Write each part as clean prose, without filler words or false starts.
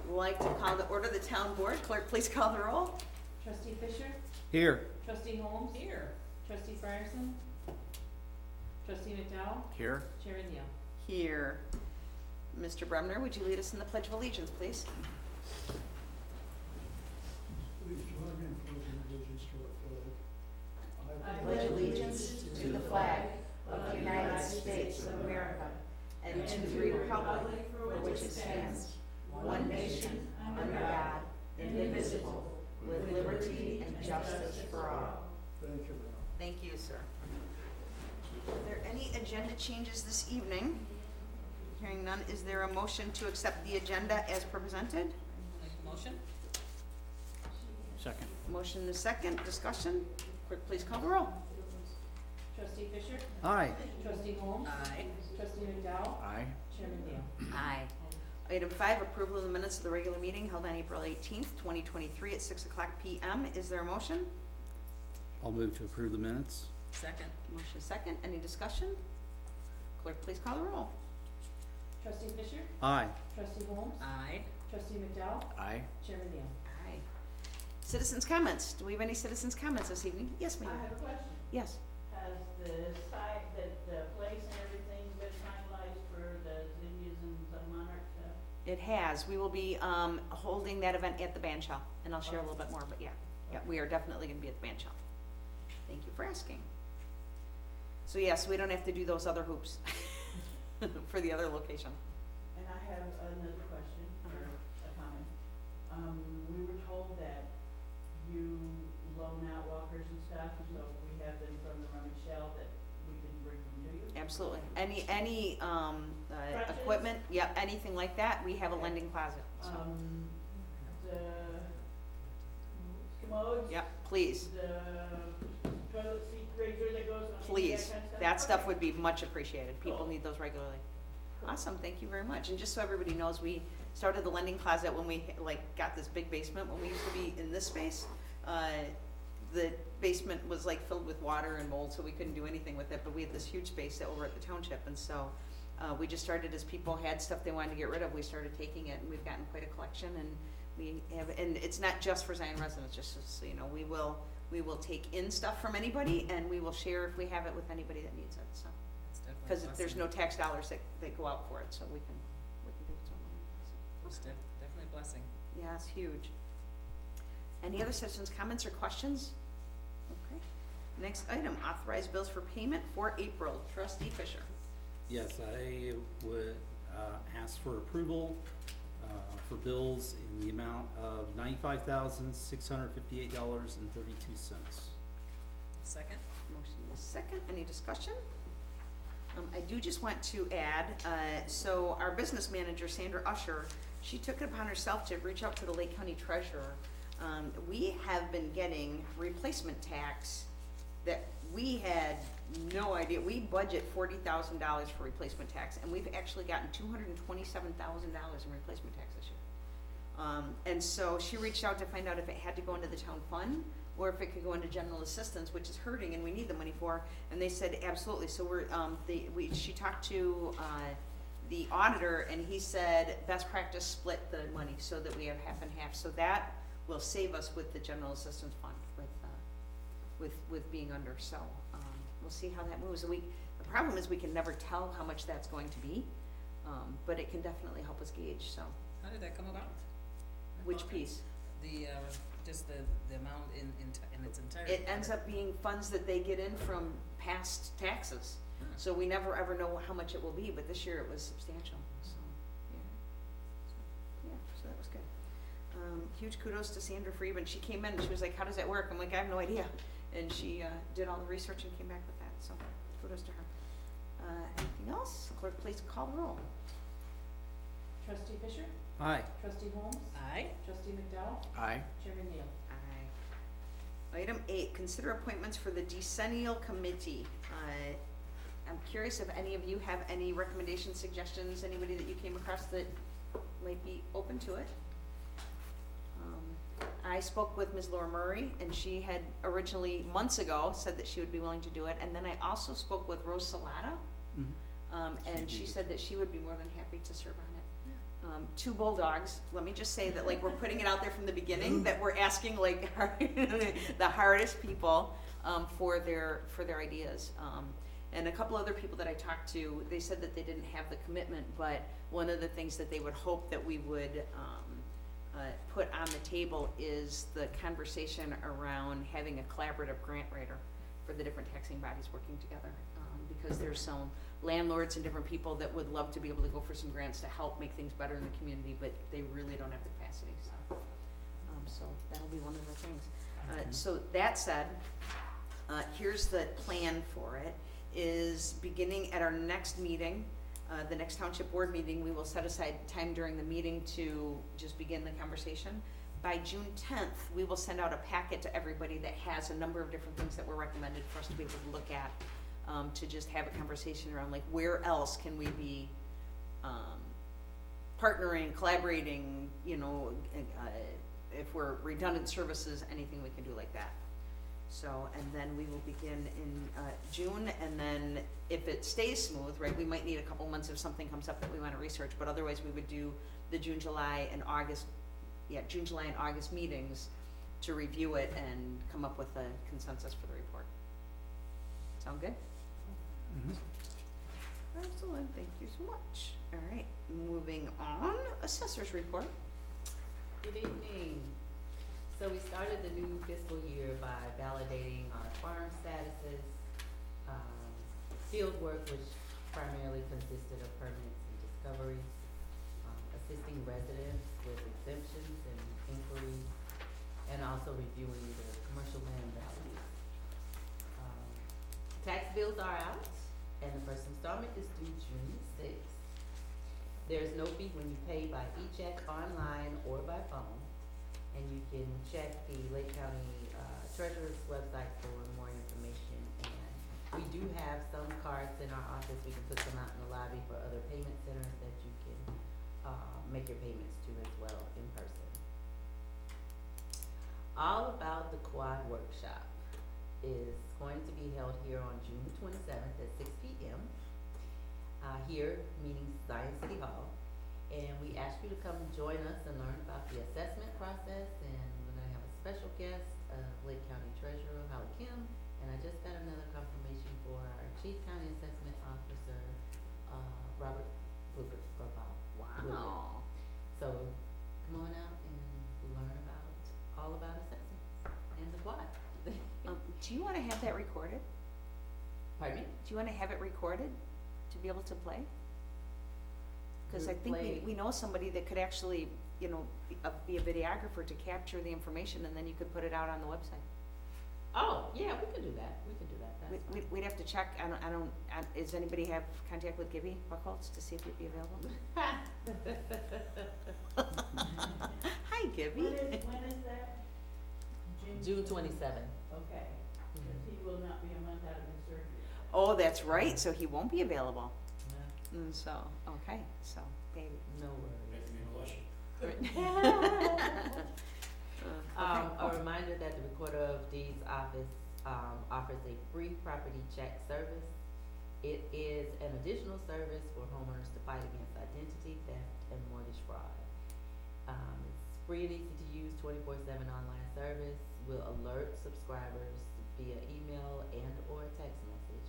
like to call to order the town board. Clerk, please call the roll. Trustee Fisher? Here. Trustee Holmes? Here. Trustee Frierson? Trustee McDowell? Here. Chair Neal? Here. Mr. Bremner, would you lead us in the Pledge of Allegiance, please? Please join me in pledging allegiance to our flag. I pledge allegiance to the flag of the United States of America and to the republic for which it stands, one nation, under God, indivisible, with liberty and justice for all. Thank you, Ron. Thank you, sir. Are there any agenda changes this evening? Hearing none, is there a motion to accept the agenda as presented? Make a motion? Second. Motion is second. Discussion? Clerk, please call the roll. Trustee Fisher? Aye. Trustee Holmes? Aye. Trustee McDowell? Aye. Chairman Neal? Aye. Item 5, approval of the minutes of the regular meeting held on April 18th, 2023 at 6 o'clock p.m. Is there a motion? I'll move to approve the minutes. Second. Motion second. Any discussion? Clerk, please call the roll. Trustee Fisher? Aye. Trustee Holmes? Aye. Trustee McDowell? Aye. Chairman Neal? Aye. Citizens' comments. Do we have any citizens' comments this evening? Yes, ma'am. I have a question. Yes. Has the site, the place and everything been finalized for the Zinnias and the Monarch stuff? It has. We will be holding that event at the band shell, and I'll share a little bit more, but yeah. Yeah, we are definitely going to be at the band shell. Thank you for asking. So yes, we don't have to do those other hoops for the other location. And I have another question or a comment. We were told that you loan out walkers and stuff, so if we have them from the rummage shell that we can bring them to you? Absolutely. Any Crutches? equipment, yeah, anything like that, we have a lending closet. So, The commodes? yeah, please, The toilet seat raiser that goes on? please. That kind of stuff? That stuff Okay. would be much appreciated. People Cool. need those regularly. Cool. Awesome, thank you very much. And just so everybody knows, we started the lending closet when we got this big basement. When we used to be in this space, the basement was filled with water and mold, so we couldn't do anything with it. But we had this huge space over at the township, and so we just started as people had stuff they wanted to get rid of. We started taking it, and we've gotten quite a collection. And we have, and it's not just for Zion residents. Just so you know, we will take in stuff from anybody, and we will share if we have it with anybody that needs it. So. That's definitely a Because there's blessing. no tax dollars that go out for it, so we can do it. It's definitely a blessing. Yeah, it's huge. Any other citizens' comments or questions? Okay. Next item, authorized bills for payment for April. Trustee Fisher. Yes, I would ask for approval for bills in the amount of $95,658.32. Second. Motion is second. Any discussion? I do just want to add, so our business manager, Sandra Usher, she took it upon herself to reach out to the Lake County Treasurer. We have been getting replacement tax that we had no idea. We budget $40,000 for replacement tax, and we've actually gotten $227,000 in replacement tax this year. And so she reached out to find out if it had to go into the town fund or if it could go into general assistance, which is hurting and we need the money for. And they said absolutely. So she talked to the auditor, and he said best practice split the money so that we have half and half. So that will save us with the general assistance fund with being under. So we'll see how that moves. The problem is we can never tell how much that's going to be, but it can definitely help us gauge. So How did that come about? which piece? The, just the amount in its entirety. It ends up being funds that they get in from past taxes. Yeah. So we never ever know how much it will be, but this year it was substantial, so, so that was good. Huge kudos to Sandra Freeman. She came in and she was like, how does that work? I'm like, I have no idea. And she did all the research and came back with that, so kudos to her. Anything else? Clerk, please call the roll. Trustee Fisher? Aye. Trustee Holmes? Aye. Trustee McDowell? Aye. Chairman Neal? Aye. Item 8, consider appointments for the Decennial Committee. I'm curious if any of you have any recommendations, suggestions, anybody that you came across that might be open to it. I spoke with Ms. Laura Murray, and she had originally, months ago, said that she would be willing to do it. And then I also spoke with Rose Salata, Mhm. and she said that she would be more than happy to serve on it. 2 bulldogs. Let me just say that, like, we're putting it out there from the beginning, that we're asking, like, the hardest people, for their ideas. And a couple other people that I talked to, they said that they didn't have the commitment, but one of the things that they would hope that we would, put on the table is the conversation around having a collaborative grant writer for the different taxing bodies working together. Because there's some landlords and different people that would love to be able to go for some grants to help make things better in the community, but they really don't have the capacity, so that'll be one of the things. So that said, here's the plan for it, is beginning at our next meeting, the next township board meeting, we will set aside time during the meeting to just begin the conversation. By June 10th, we will send out a packet to everybody that has a number of different things that were recommended for us to be able to look at, to just have a conversation around, like, where else can we be partnering, collaborating, you know, if we're redundant services, anything we can do like that. So, and then we will begin in June, and then if it stays smooth, right, we might need a couple months if something comes up that we want to research, but otherwise we would do the June, July, and August meetings to review it and come up with a consensus for the report. Sound good? Excellent, thank you so much. All right, moving on, assessor's report. Good evening. So we started the new fiscal year by validating our farm statuses. Field work, which primarily consisted of permits and discoveries, assisting residents with exemptions and inquiries, and also reviewing the commercial land values. Tax bills are out, and the first installment is due June 6th. There's no fee when you pay by e-check, online, or by phone. And you can check the Lake County Treasurer's website for more information. And we do have some cards in our office. We can put them out in the lobby for other payment centers that you can make your payments to as well in person. All About the Quad Workshop is going to be held here on June 27th at 6 p.m. Here, meeting Zion City Hall. And we ask you to come join us and learn about the assessment process, and we're gonna have a special guest, Lake County Treasurer Holly Kim, and I just got another confirmation for our Chief County Assessment Officer, Robert Booker. Wow. So, come on out and learn all about assessment and the quad. Do you wanna have that recorded? Pardon me? Do you wanna have it recorded to be able to play? Cause I think Play. we know somebody that could actually, you know, be a videographer to capture the information, and then you could put it out on the website. Oh, yeah, we could do that. That's fine. We'd have to check, does anybody have contact with Gibby Buckholz to see if he'd be available? Hi, Gibby. When is that? June 27th. Okay, because he will not be a month out of his surgery. Oh, that's right, so he won't be available. Yeah, So, okay, so, baby. no worries. Making me blush. A reminder that the Recorder of Deeds Office offers a free property check service. It is an additional service for homeowners to fight against identity theft and mortgage fraud. It's free and easy to use, 24/7 online service. Will alert subscribers via email and or text message,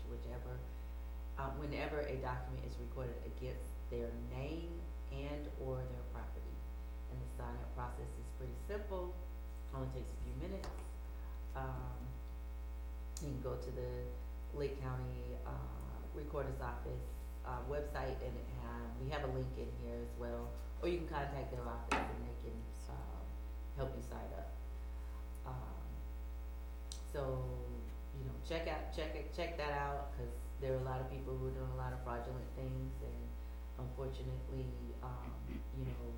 whenever a document is recorded against their name and or their property. And the sign-up process is pretty simple, only takes a few minutes. You can go to the Lake County Recorder's Office website, and we have a link in here as well, or you can contact their office and they can help you sign up. So, you know, check that out, because there are a lot of people who are doing a lot of fraudulent things, and unfortunately, you know,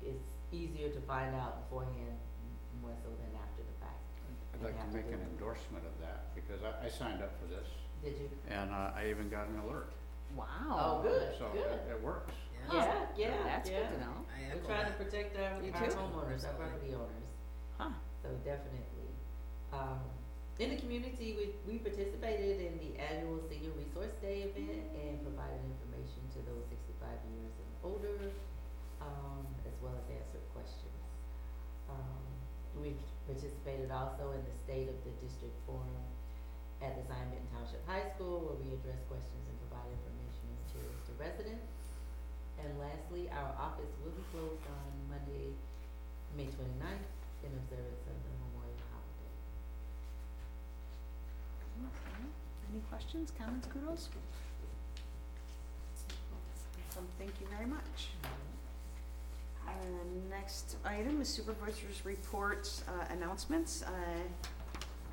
it's easier to find out beforehand more so than after the fact. I'd like to make an endorsement of that, because I signed up for this, Did you? and I even got an alert. Oh, Wow. good, So good. it works. Yeah, That's good to know. I We're echo trying to that. protect our You too? homeowners, our property owners, Huh. so definitely. In the community, we participated in the annual Senior Resource Day event and provided information to those 65 years and older. as well as answered questions. We've participated also in the State of the District Forum at the Zion Benton Township High School, where we address questions and provide information and materials to residents. And lastly, our office will be closed on Monday, May 29th, in observance of the Memorial Holiday. Okay. Any questions, comments, kudos? Thank you very much. Next item is supervisors' reports, announcements.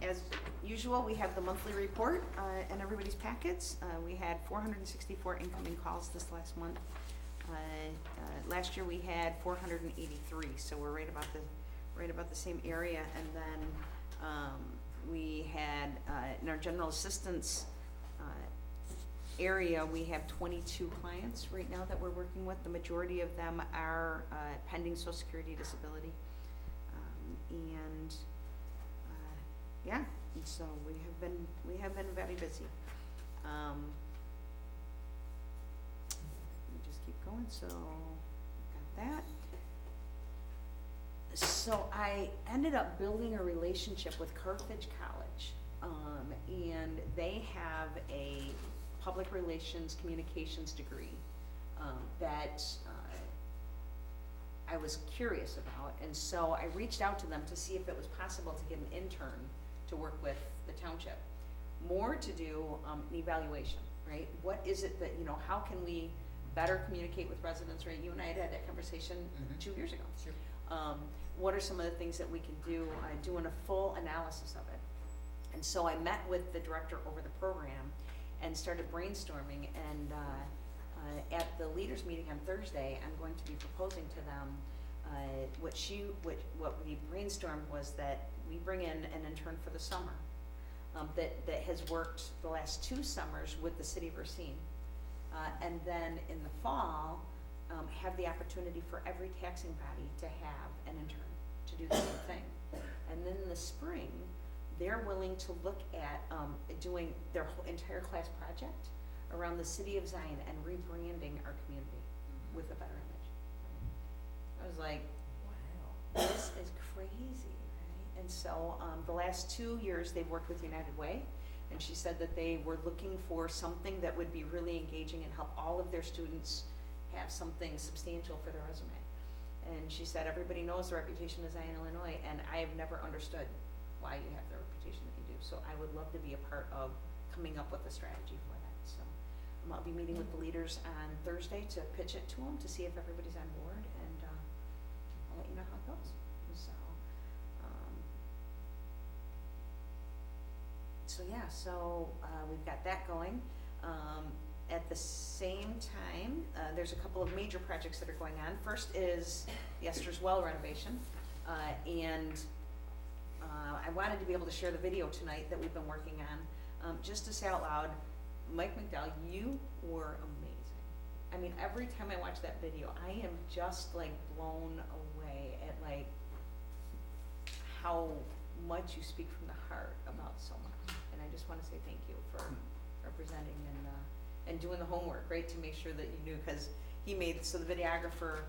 As usual, we have the monthly report in everybody's packets. We had 464 incoming calls this last month. Last year we had 483, so we're right about the same area. And then we had in our general assistance area, we have 22 clients right now that we're working with. The majority of them are pending Social Security disability, and yeah, and so we have been very busy. Let me just keep going. So got that. So I ended up building a relationship with Carthage College, and they have a public relations communications degree that I was curious about, and so I reached out to them to see if it was possible to get an intern to work with the township, more to do an evaluation, right? What is it that, how can we better communicate with residents, right? You and I had that conversation 2 years ago. Sure. What are some of the things that we can do, doing a full analysis of it? And so I met with the director over the program and started brainstorming, and at the leaders meeting on Thursday, I'm going to be proposing to them what we brainstormed was that we bring in an intern for the summer that has worked the last 2 summers with the city of Racine, and then in the fall have the opportunity for every taxing body to have an intern to do the same thing, and then in the spring they're willing to look at doing their whole entire class project around the city of Zion and rebranding our community with a better image. I was like, wow, this is crazy, right? And so the last 2 years they've worked with United Way, and she said that they were looking for something that would be really engaging and help all of their students have something substantial for their resume. And she said everybody knows the reputation of Zion, Illinois, and I have never understood why you have the reputation that you do. So I would love to be a part of coming up with a strategy for that. So I'll be meeting with the leaders on Thursday to pitch it to them to see if everybody's on board, and I'll let you know how it goes. So yeah, so we've got that going. At the same time, there's a couple of major projects that are going on. First is the Esther's Well renovation, and I wanted to be able to share the video tonight that we've been working on. Just to say out loud, Mike McDowell, you were amazing. I mean, every time I watch that video, I am just like blown away at like how much you speak from the heart about so much. And I just want to say thank you for representing and doing the homework, right, to make sure that you knew, because he made, so the videographer,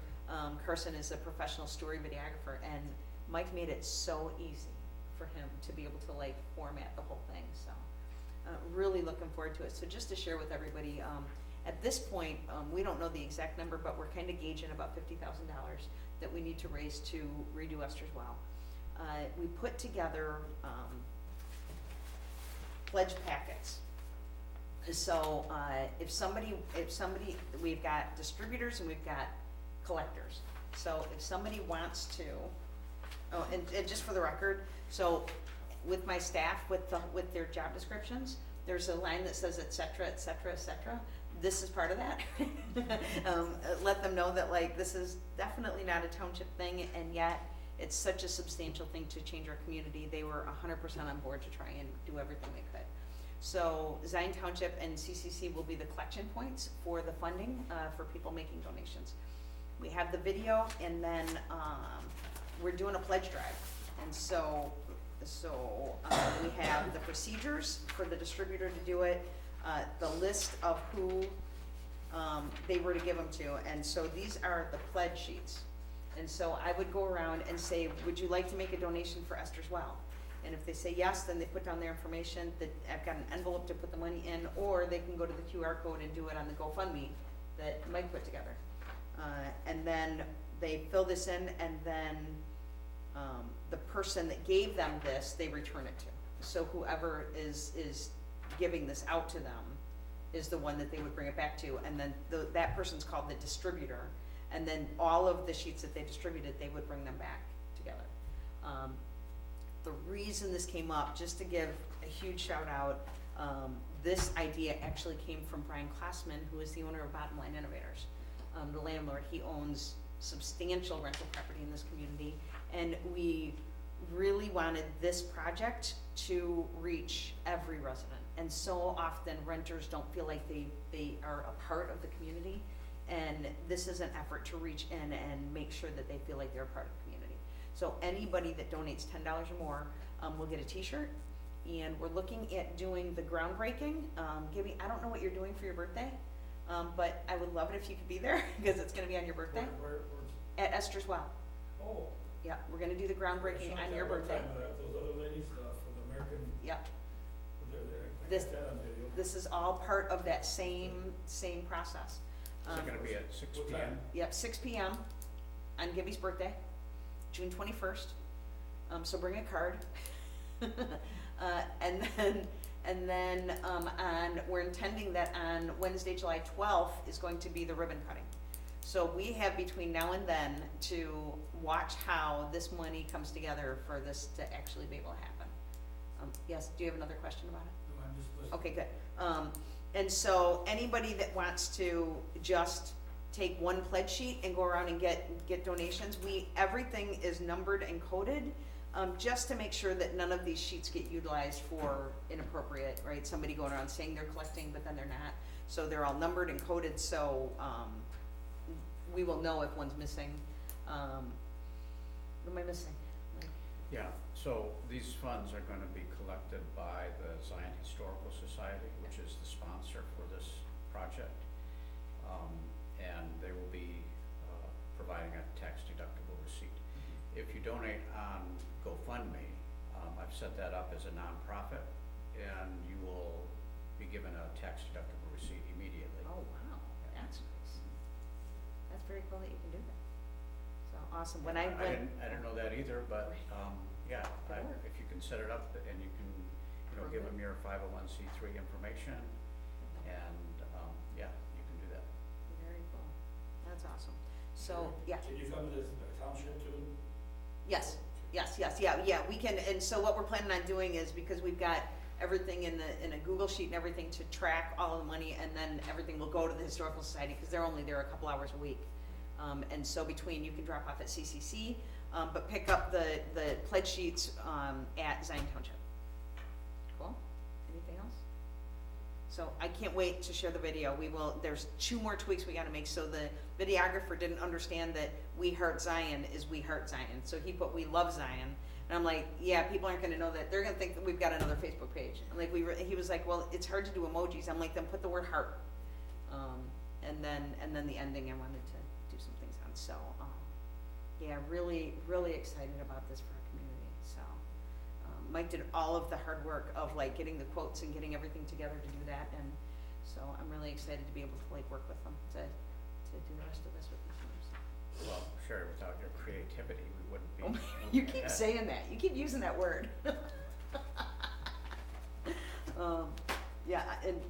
Carson is a professional story videographer, and Mike made it so easy for him to be able to like format the whole thing. So really looking forward to it. So just to share with everybody, at this point, we don't know the exact number, but we're kind of gauging about $50,000 that we need to raise to redo Esther's Well. We put together pledge packets. So if somebody, we've got distributors and we've got collectors. So if somebody wants to, and just for the record, so with my staff, with their job descriptions, there's a line that says et cetera, et cetera, et cetera. This is part of that. Let them know that like this is definitely not a township thing, and yet it's such a substantial thing to change our community. They were 100% on board to try and do everything they could. So Zion Township and CCC will be the collection points for the funding for people making donations. We have the video, and then we're doing a pledge drive. And so we have the procedures for the distributor to do it, the list of who they were to give them to, and so these are the pledge sheets. And so I would go around and say, would you like to make a donation for Esther's Well? And if they say yes, then they put down their information, that I've got an envelope to put the money in, or they can go to the QR code and do it on the GoFundMe that Mike put together. And then they fill this in, and then, the person that gave them this, they return it to. So whoever is giving this out to them is the one that they would bring it back to, and then that person's called the distributor. And then all of the sheets that they distributed, they would bring them back together. The reason this came up, just to give a huge shout out, this idea actually came from Brian Klassman, who is the owner of Bottom Line Innovators. The landlord, he owns substantial rental property in this community, and we really wanted this project to reach every resident. And so often renters don't feel like they are a part of the community, and this is an effort to reach in and make sure that they feel like they're a part of the community. So anybody that donates $10 or more will get a t-shirt, and we're looking at doing the groundbreaking. Gibby, I don't know what you're doing for your birthday, but I would love it if you could be there, because it's gonna be on your birthday. Where's? At Esther's Well. Oh. Yeah, we're gonna do the groundbreaking on your birthday. Those other ladies, for the American, Yep, I This- got that on video. this is all part of that same process. Is it gonna be at 6 What p.m.? time? Yep, 6 p.m. on Gibby's birthday, June 21st. So bring a card. And then we're intending that on Wednesday, July 12th is going to be the ribbon cutting. So we have between now and then to watch how this money comes together for this to actually be able to happen. Yes, do you have another question about it? No, I'm just listening. Okay, good. And so anybody that wants to just take one pledge sheet and go around and get donations, everything is numbered and coded, just to make sure that none of these sheets get utilized for inappropriate, right? Somebody going around saying they're collecting, but then they're not. So they're all numbered and coded, so, we will know if one's missing. What am I missing? Yeah, so these funds are gonna be collected by the Zion Historical Society, which is the sponsor for this project. And they will be, providing a tax deductible receipt. If you donate on GoFundMe, I've set that up as a nonprofit, and you will be given a tax deductible receipt immediately. Oh, wow, that's nice. That's very cool that you can do that. So, awesome. When I went. I didn't know that either, but, yeah, Good work. if you can set it up and you can, give them your 501c3 information, and, yeah, you can do that. Very cool. That's awesome. So, yeah, Can you come to this township too? yes, yeah, we can, and so what we're planning on doing is, because we've got everything in a Google sheet and everything to track all of the money, and then everything will go to the Historical Society, because they're only there a couple hours a week. And so between, you can drop off at CCC, but pick up the pledge sheets, at Zion Township. Cool? Anything else? So I can't wait to share the video. There's 2 more tweaks we gotta make. So the videographer didn't understand that We Heart Zion is We Heart Zion. So he put We Love Zion. And I'm like, yeah, people aren't gonna know that. They're gonna think that we've got another Facebook page. And like he was like, well, it's hard to do emojis. I'm like, then put the word heart. And then the ending I wanted to do some things on. So, yeah, really, really excited about this for our community. So, Mike did all of the hard work of like getting the quotes and getting everything together to do that. And so I'm really excited to be able to like work with them to do the rest of this with them. So. Well, Sherry, without your creativity, we wouldn't be. Oh, moving you keep ahead. saying that. You keep using that word.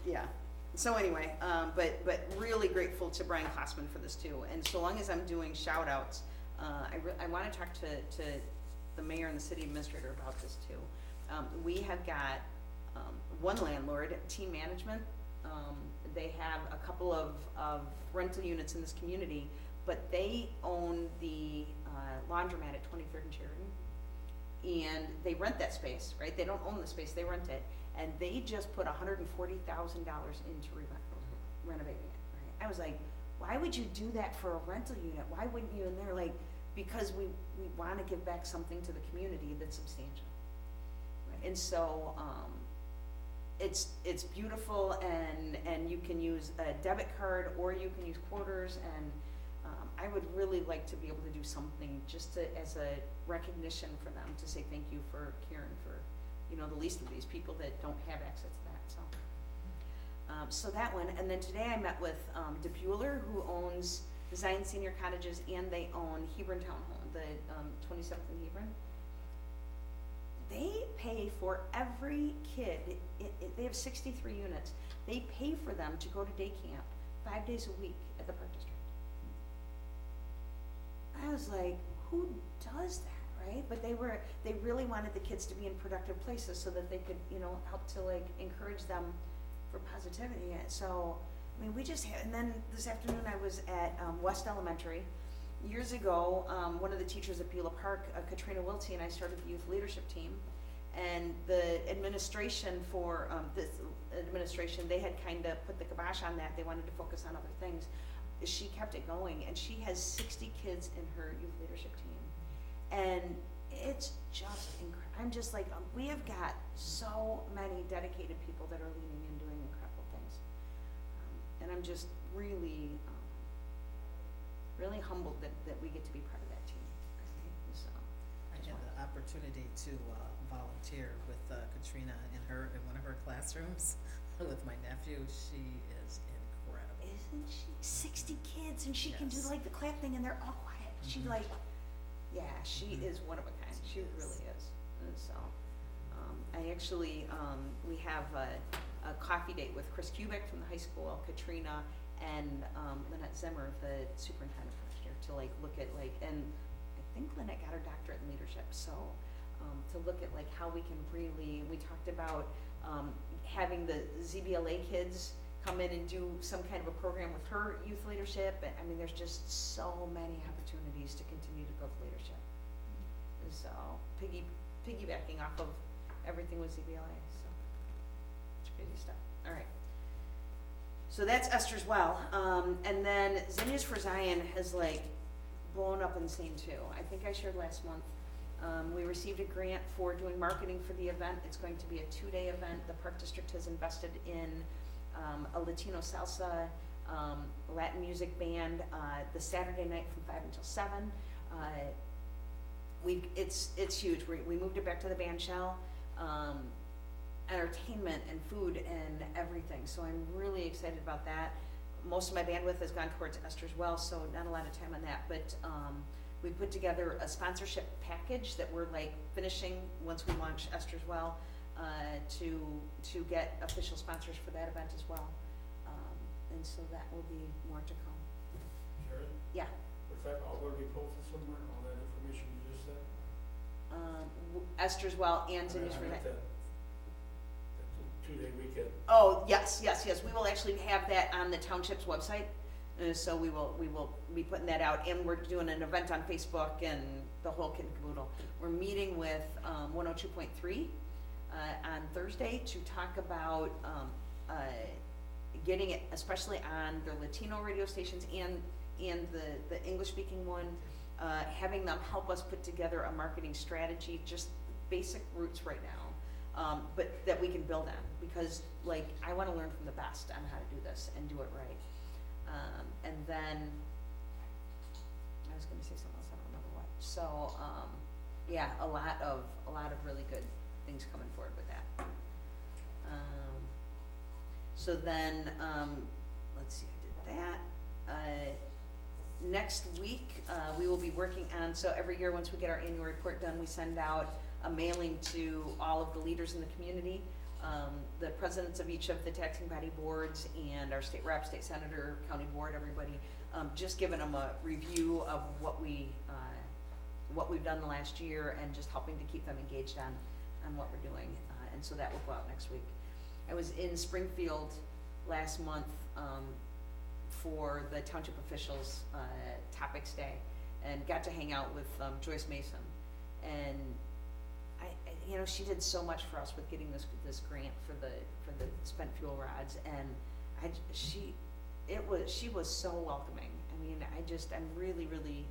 Yeah. So anyway, but really grateful to Brian Klassman for this too. And so long as I'm doing shout outs, I want to talk to the mayor and the city administrator about this too. We have got one landlord, Team Management. They have a couple of rental units in this community, but they own the laundromat at 23rd and Sheridan, and they rent that space, right? They don't own the space, they rent it, and they just put $140,000 into renovating it, right? I was like, why would you do that for a rental unit? Why wouldn't you? And they're like, because we want to give back something to the community that's substantial, right? And so it's beautiful, and you can use a debit card or you can use quarters, and I would really like to be able to do something just to, as a recognition for them, to say thank you for caring for, you know, the least of these people that don't have access to that, so. So that one, and then today I met with DeBueller, who owns Zion Senior Cottages, and they own Hebron Town Home, the 27th and Hebron. They pay for every kid, they have 63 units, they pay for them to go to day camp 5 days a week at the Park District. I was like, who does that, right? But they really wanted the kids to be in productive places so that they could, you know, help to like encourage them for positivity. So, I mean, we just had, and then this afternoon I was at West Elementary. Years ago, one of the teachers at Beulah Park, Katrina Wiltie, and I started the youth leadership team. And the administration for this administration, they had kind of put the kibosh on that. They wanted to focus on other things. She kept it going, and she has 60 kids in her youth leadership team. And it's just incredible. I'm just like, we have got so many dedicated people that are leading and doing incredible things. And I'm just really, really humbled that we get to be part of that team. Right? So, I had the opportunity to volunteer with Katrina in one of her classrooms with my nephew. She is incredible. isn't she? 60 kids, and she can do Yes. like the clap thing, and they're all quiet. She Mhm. like, yeah, she is one of a kind. She She is. really is. And so, I actually, we have a coffee date with Chris Kubik from the high school, Katrina, and Lynette Zimmer, the superintendent for next year, to like look at like, and I think Lynette got her doctorate in leadership, so to look at like how we can really, we talked about having the ZBLA kids come in and do some kind of a program with her youth leadership. And I mean, there's just so many opportunities to continue to build leadership. And so piggybacking off of everything with ZBLA, so it's crazy stuff. All right. So that's Esther's Well. And then Zinnias for Zion has like blown up insane too. I think I shared last month. We received a grant for doing marketing for the event. It's going to be a 2-day event. The Park District has invested in a Latino salsa, Latin music band, the Saturday night from 5 until 7. It's huge. We moved it back to the band shell, entertainment and food and everything. So I'm really excited about that. Most of my bandwidth has gone towards Esther's Well, so not a lot of time on that. But we put together a sponsorship package that we're like finishing once we launch Esther's Well, to get official sponsors for that event as well. And so that will be more to come. Sharon, Yeah. was that all gonna be posted somewhere, all that information you just said? Esther's Well and I mean, Zinnias I for meant Zion. that 2-day weekend. Oh, yes. We will actually have that on the township's website. So we will be putting that out, and we're doing an event on Facebook and the whole kit and caboodle. We're meeting with 102.3 on Thursday to talk about getting it, especially on the Latino radio stations and the English-speaking one, having them help us put together a marketing strategy, just basic roots right now, but that we can build on, because like I want to learn from the best on how to do this and do it right. And then I was going to say something else, I don't remember what. So yeah, a lot of really good things coming forward with that. So then let's see, I did that. Next week we will be working on, so every year once we get our annual report done, we send out a mailing to all of the leaders in the community, the presidents of each of the taxing body boards, and our state rep, state senator, county board, everybody, just giving them a review of what we've done the last year, and just helping to keep them engaged on what we're doing. And so that will go out next week. I was in Springfield last month for the township officials topics day, and got to hang out with Joyce Mason, and she did so much for us with getting this grant for the spent fuel rods, and she was so welcoming. I mean, I'm really, really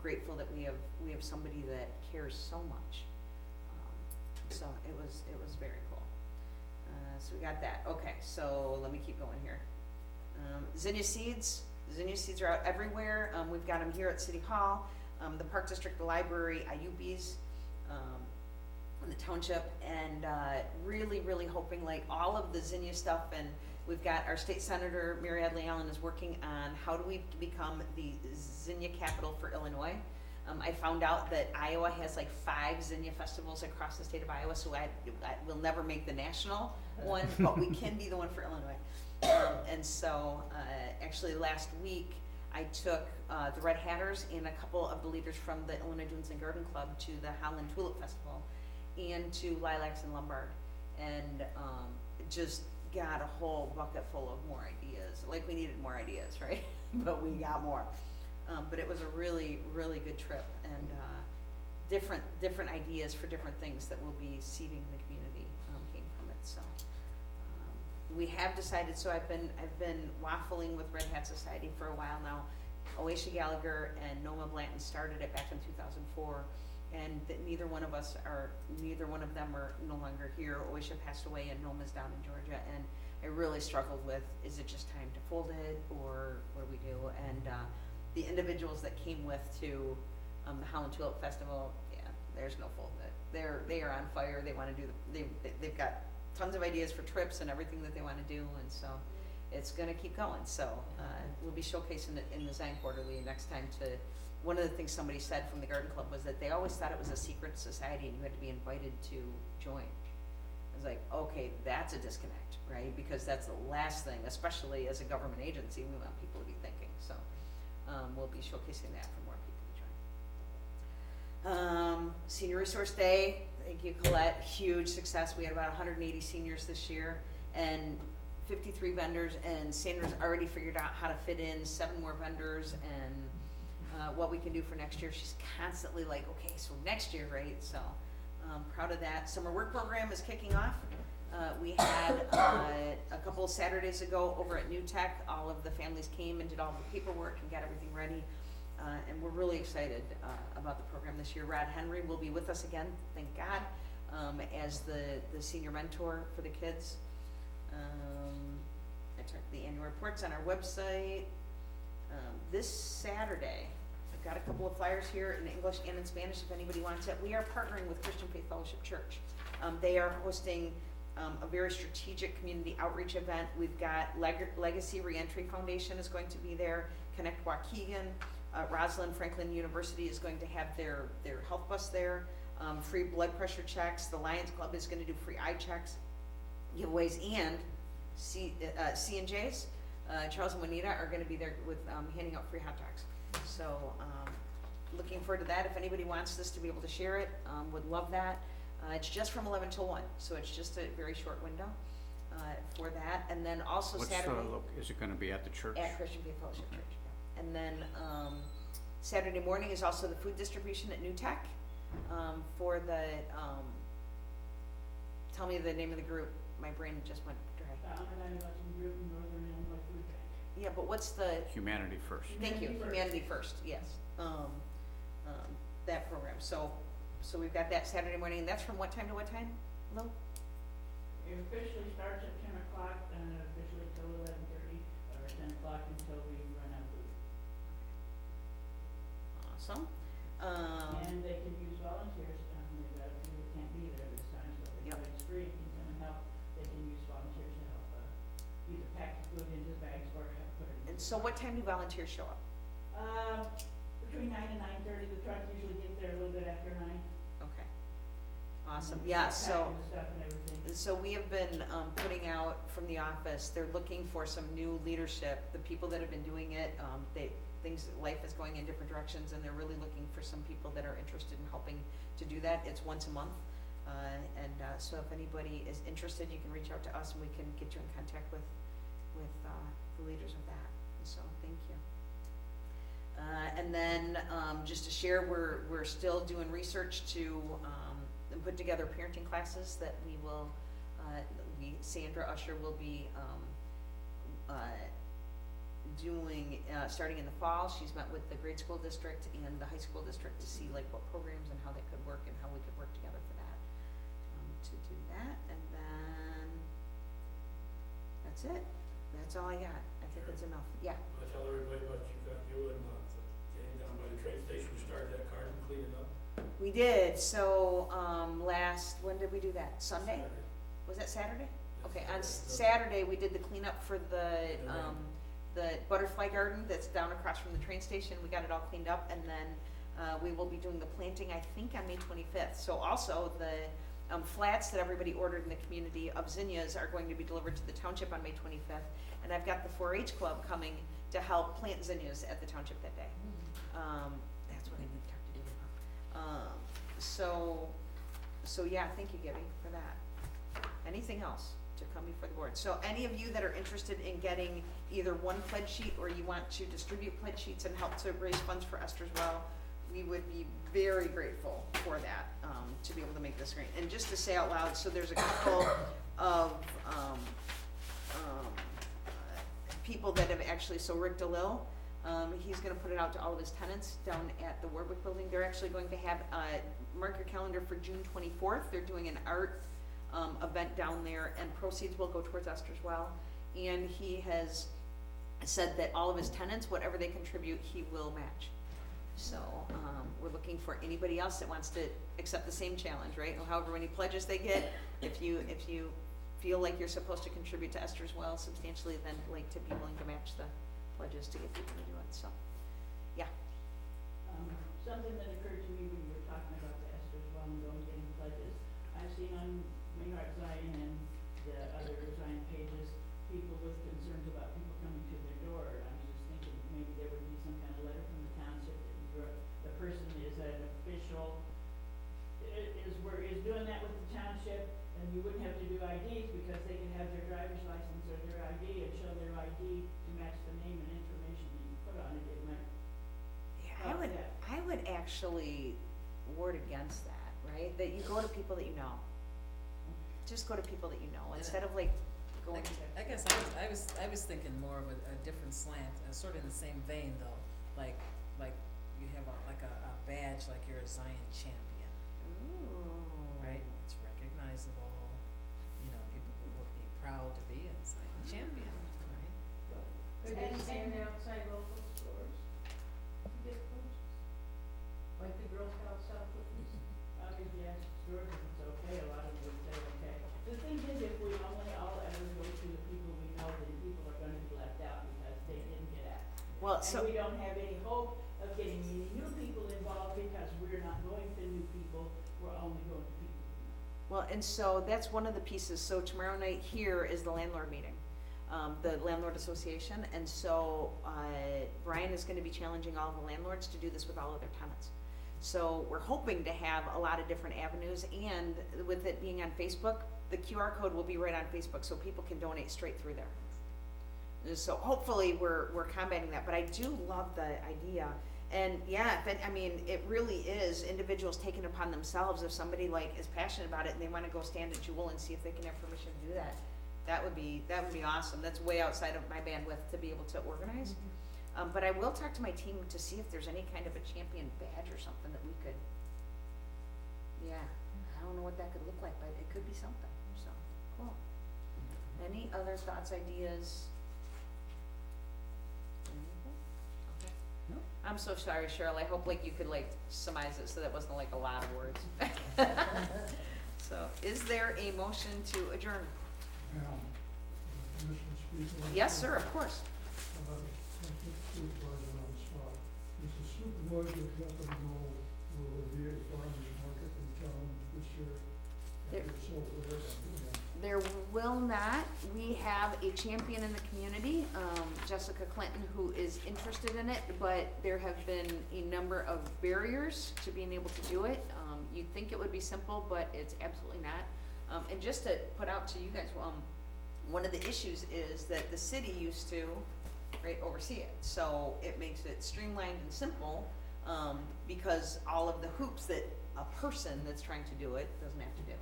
grateful that we have somebody that cares so much. So it was very cool. So we got that, okay, so let me keep going here. Zinnia seeds are out everywhere, we've got them here at City Hall, the Park District, the library, IUBs, in the township, and, really, really hoping, like, all of the zinnia stuff, and we've got our state senator, Mary Adley Allen, is working on how do we become the zinnia capital for Illinois. I found out that Iowa has like 5 zinnia festivals across the state of Iowa, so I will never make the national one, but we can be the one for Illinois. And so, actually last week, I took the Red Hatters and a couple of the leaders from the Illinois Dunes and Garden Club to the Holland Tulip Festival and to Lilacs and Lombard, and just got a whole bucket full of more ideas. Like, we needed more ideas, right? But we got more. But it was a really, really good trip, and different ideas for different things that will be seeding the community came from it. So we have decided. So I've been waffling with Red Hat Society for a while now. Oasia Gallagher and Noma Blanton started it back in 2004, and that neither one of them are no longer here. Oasia passed away, and Noma's down in Georgia, and I really struggled with, is it just time to fold it, or what do we do? And the individuals that came with to the Holland Tulip Festival, yeah, there's no fold it. They are on fire. They want to do they've got tons of ideas for trips and everything that they want to do, and so it's going to keep going. So we'll be showcasing it in the Zion Quarterly next time. One of the things somebody said from the Garden Club was that they always thought it was a secret society and you had to be invited to join. I was like, okay, that's a disconnect, right? Because that's the last thing, especially as a government agency, we want people to be thinking. So we'll be showcasing that for more people to join. Senior Resource Day, thank you, Colette. Huge success. We had about 180 seniors this year and 53 vendors, and Sandra's already figured out how to fit in 7 more vendors and what we can do for next year. She's constantly like, okay, so next year, right? So proud of that. Summer work program is kicking off. We had a couple of Saturdays ago over at New Tech. All of the families came and did all the paperwork and got everything ready. And we're really excited about the program this year. Rod Henry will be with us again, thank God, as the senior mentor for the kids. I checked the annual reports on our website. This Saturday, I've got a couple of flyers here in English and in Spanish if anybody wants it. We are partnering with Christian Faith Fellowship Church. They are hosting a very strategic community outreach event. We've got Legacy Reentry Foundation is going to be there, Connect Waukegan, Rosalind Franklin University is going to have their health bus there, free blood pressure checks. The Lions Club is going to do free eye checks, giveaways, and C&J's. Charles and Juanita are going to be there with handing out free hot dogs. So looking forward to that. If anybody wants this to be able to share it, would love that. It's just from 11 till 1, so it's just a very short window for that. And then also Saturday. Is it going to be at the church? At Christian Faith Fellowship Church. Yeah. And then Saturday morning is also the food distribution at New Tech for the. Tell me the name of the group. My brain just went dry. Group in Northern Illinois Food Bank. Yeah, but what's the? Humanity First. Thank you. Humanity First. Yes. That program. So we've got that Saturday morning, and that's from what time to what time, Lou? It officially starts at 10 o'clock and officially till 11:30, or 10 o'clock until we run out of food. Awesome. And they can use volunteers. They've got a few that can't be there this time, so Yep. everybody's free. If you come and help, they can use volunteers to help either pack the food into the bags or put it in. And so what time do volunteers show up? Between 9 and 9:30. The truck usually gets there a little bit after 9. Okay. Awesome. Yeah. So. Packing the stuff and everything. So we have been putting out from the office, they're looking for some new leadership. The people that have been doing it, life is going in different directions, and they're really looking for some people that are interested in helping to do that. It's once a month. So if anybody is interested, you can reach out to us and we can get you in contact with the leaders of that. And so thank you. And then just to share, we're still doing research to put together parenting classes that we will, Sandra Usher will be doing, starting in the fall. She's met with the grade school district and the high school district to see like what programs and how they could work and how we could work together for that, to do that. And then That's it. That's all I got. I think that's enough. Yeah. I tell everybody about you and, getting down by the train station, you started that car and cleaned it up. We did. So, when did we do that? Sunday? Saturday. Was that Saturday? Okay, on Saturday. Saturday, we did the cleanup for the butterfly garden that's down across from the train station. We got it all cleaned up, and then, we will be doing the planting, I think, on May 25th. So also, the, flats that everybody ordered in the community of zinnias are going to be delivered to the township on May 25th. And I've got the 4-H club coming to help plant zinnias at the township that day. That's what I need to talk to David about. So yeah, thank you, Gibby, for that. Anything else to come before the board? So any of you that are interested in getting either one pledge sheet or you want to distribute pledge sheets and help to raise funds for Esther's Well, we would be very grateful for that, to be able to make this great. And just to say out loud, so there's a couple of, people that have actually, so Rick DeLille, he's gonna put it out to all of his tenants down at the Warwick Building. They're actually going to have, mark your calendar for June 24th. They're doing an art, event down there, and proceeds will go towards Esther's Well. And he has said that all of his tenants, whatever they contribute, he will match. So, we're looking for anybody else that wants to accept the same challenge, right? However many pledges they get, if you feel like you're supposed to contribute to Esther's Well substantially, then like to be willing to match the pledges to get people to do it, so, yeah. Something that occurred to me when you were talking about the Esther's Well and going getting pledges. I've seen on Mayheart Zion and the other Zion pages, people with concerns about people coming to their door. I was just thinking maybe there would be some kind of letter from the township that the person is an official, is doing that with the township, and you wouldn't have to do IDs because they can have their driver's license or their ID and show their ID to match the name and information that you put on it. It might Yeah, I would actually ward against that, right? That you go to people that you know. Just go to people that you know, instead of like going to. I guess I was thinking more of a different slant, sort of in the same vein though, like you have a badge, like you're a Zion champion, Ooh. right? It's recognizable, people will be proud to be a Zion champion, right? Could they stand outside local stores to get pledges? Like the Girl Scouts sell cookies? I mean, yes, stores, if it's okay, a lot of them would say okay. The thing is, if we only all ever go to the people we know, then people are gonna be left out because they didn't get asked. Well, so. And we don't have any hope of getting any new people involved because we're not going to new people, we're only going to people we know. Well, and so that's one of the pieces. So tomorrow night here is the landlord meeting, the landlord association. And so, Brian is gonna be challenging all of the landlords to do this with all of their tenants. So we're hoping to have a lot of different avenues, and with it being on Facebook, the QR code will be right on Facebook, so people can donate straight through there. So hopefully we're combating that, but I do love the idea. And yeah, it really is individuals taking upon themselves, if somebody like is passionate about it and they wanna go stand at Jewel and see if they can have permission to do that. That would be awesome. That's way outside of my bandwidth to be able to organize. But I will talk to my team to see if there's any kind of a champion badge or something that we could, I don't know what that could look like, but it could be something, so, cool. Any other thoughts, ideas? Anything? Okay. No. I'm so sorry, Cheryl, I hope like you could like surmise it so that wasn't like a lot of words. So, is there a motion to adjourn? Permission to speak on Yes, sir, of course. Supervisor on the spot. Is the supervisor definitely will there be a farmer's market in town this year? There- And if so, where? There will not. We have a champion in the community, Jessica Clinton, who is interested in it, but there have been a number of barriers to being able to do it. You'd think it would be simple, but it's absolutely not. And just to put out to you guys, one of the issues is that the city used to, right, oversee it. So it makes it streamlined and simple, because all of the hoops that a person that's trying to do it doesn't have to do.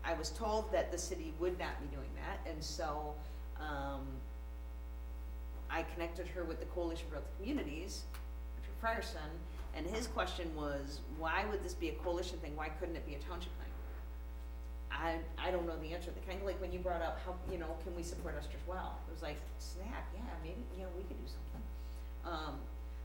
I was told that the city would not be doing that, and so, I connected her with the Coalition for Growth Communities, Richard Frierson, and his question was, why would this be a coalition thing? Why couldn't it be a township thing? I don't know the answer, kind of like when you brought up how, you know, can we support Esther's Well? It was like, snap, yeah, maybe, you know, we could do something.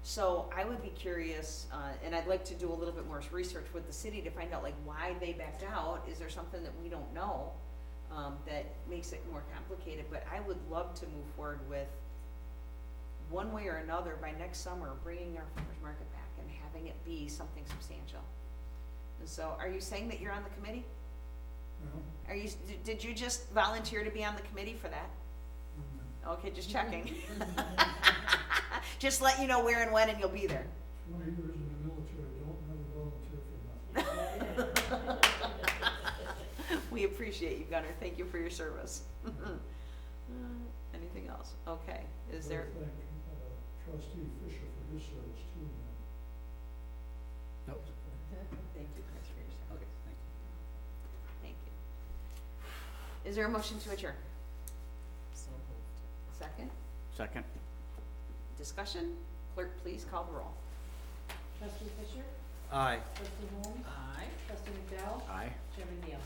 So I would be curious, and I'd like to do a little bit more research with the city to find out like why they backed out. Is there something that we don't know, that makes it more complicated? But I would love to move forward with, one way or another, by next summer, bringing our farmers market back and having it be something substantial. And so, are you saying that you're on the committee? No, Are you, did you just volunteer to be on the committee for that? Okay, just checking. Just let you know where and when, and you'll be there. 20 years in the military, don't never volunteer for nothing. We appreciate you, Gunnar. Thank you for your service. Anything else? Okay, is there, I thank trustee Fisher for his service too, man. Nope. thank you, Chris, for your service. Okay, thank you. Thank you. Is there a motion to adjourn? So moved. Second? Second? Discussion? Clerk, please call the roll. Trustee Fisher? Aye. Trustee Holmes? Aye. Trustee McDowell? Aye. Chairman Neal?